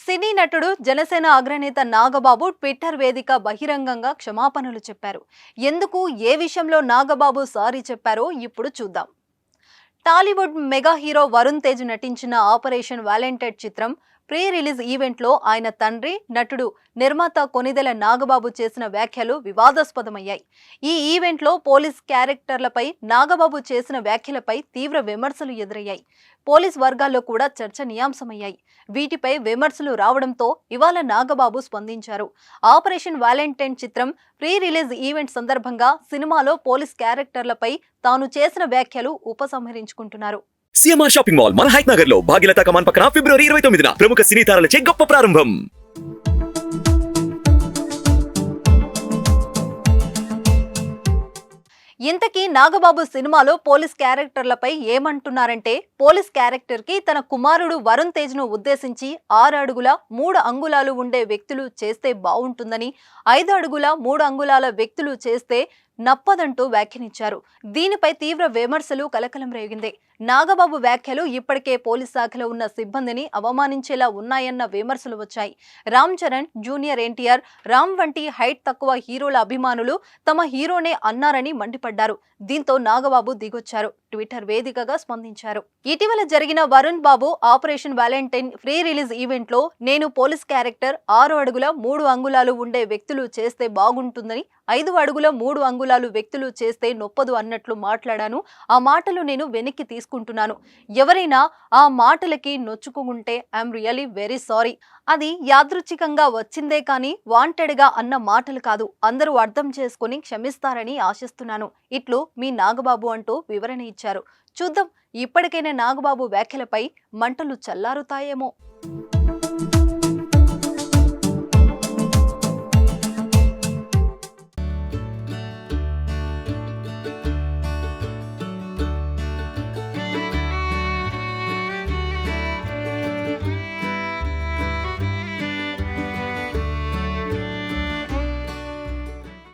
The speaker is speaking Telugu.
సినీ నటుడు జనసేన అగ్రనేత నాగబాబు ట్విట్టర్ వేదిక బహిరంగంగా క్షమాపణలు చెప్పారు. ఎందుకు ఏ విషయంలో నాగబాబు సారీ చెప్పారో ఇప్పుడు చూద్దాం. టాలీవుడ్ మెగా హీరో వరుణ్ తేజ్ నటించిన ఆపరేషన్ వాలంటైన్ చిత్రం ప్రీ రిలీజ్ ఈవెంట్లో ఆయన తండ్రి, నటుడు, నిర్మాత కొనిదెల నాగబాబు చేసిన వ్యాఖ్యలు వివాదాస్పదమయ్యాయి. ఈ ఈవెంట్లో పోలీస్ క్యారెక్టర్లపై నాగబాబు చేసిన వ్యాఖ్యలపై తీవ్ర విమర్శలు ఎదురయ్యాయి. పోలీస్ వర్గాల్లో కూడా చర్చనీయాంశమయ్యాయి. వీటిపై విమర్శలు రావడంతో ఇవాళ నాగబాబు స్పందించారు. ఆపరేషన్ వాలంటైన్ చిత్రం ప్రీ రిలీజ్ ఈవెంట్ సందర్భంగా సినిమాలో పోలీస్ క్యారెక్టర్లపై తాను చేసిన వ్యాఖ్యలు ఉపసంహరించుకుంటున్నారు. సిఎంఆర్ షాపింగ్ మాల్ మన హైట్ నగర్ లో భాగ్యలత కమాన్ పక్కన ఫిబ్రవరి 29న ప్రముఖ సినీ తారలచే గొప్ప ప్రారంభం. ఇంతకీ నాగబాబు సినిమాలో పోలీస్ క్యారెక్టర్లపై ఏమంటున్నారంటే, పోలీస్ క్యారెక్టర్ కి తన కుమారుడు వరుణ్ తేజ్ ను ఉద్దేశించి 6 అడుగుల 3 అంగుళాలు ఉండే వ్యక్తులు చేస్తే బాగుంటుందని, 5 అడుగుల 3 అంగుళాల వ్యక్తులు చేస్తే నప్పదంటూ వ్యాఖ్యానించారు. దీనిపై తీవ్ర విమర్శలు కలకలం రేగింది. నాగబాబు వ్యాఖ్యలు ఇప్పటికే పోలీస్ శాఖలో ఉన్న సిబ్బందిని అవమానించేలా ఉన్నాయన్న విమర్శలు వచ్చాయి. రామ్ చరణ్, జూనియర్ ఎన్టీఆర్, రామ్ వంటి హైట్ తక్కువ హీరోల అభిమానులు తమ హీరోనే అన్నారని మండిపడ్డారు. దీంతో నాగబాబు దిగొచ్చారు. ట్విట్టర్ వేదికగా స్పందించారు. ఇటీవల జరిగిన Varun Babu operation Valentine pre release event లో నేను పోలీస్ క్యారెక్టర్ 6 అడుగుల 3 అంగుళాలు ఉండే వ్యక్తులు చేస్తే బాగుంటుందని, 5 అడుగుల 3 అంగుళాలు వ్యక్తులు చేస్తే నొప్పదు అన్నట్లు మాట్లాడాను. ఆ మాటలు నేను వెనక్కి తీసుకుంటున్నాను. ఎవరైనా ఆ మాటలకి నొచ్చుకుంటే ఐఎమ్ రియలీ వెరీ సారీ. అది యాదృచ్ఛికంగా వచ్చిందే కానీ వాంటెడ్ గా అన్న మాటలు కాదు. అందరూ అర్థం చేసుకుని క్షమిస్తారని ఆశిస్తున్నాను. ఇట్లు మీ నాగబాబు అంటూ వివరణ ఇచ్చారు. చూద్దాం, ఇప్పటికైనా నాగబాబు వ్యాఖ్యలపై మంటలు చల్లారుతాయేమో.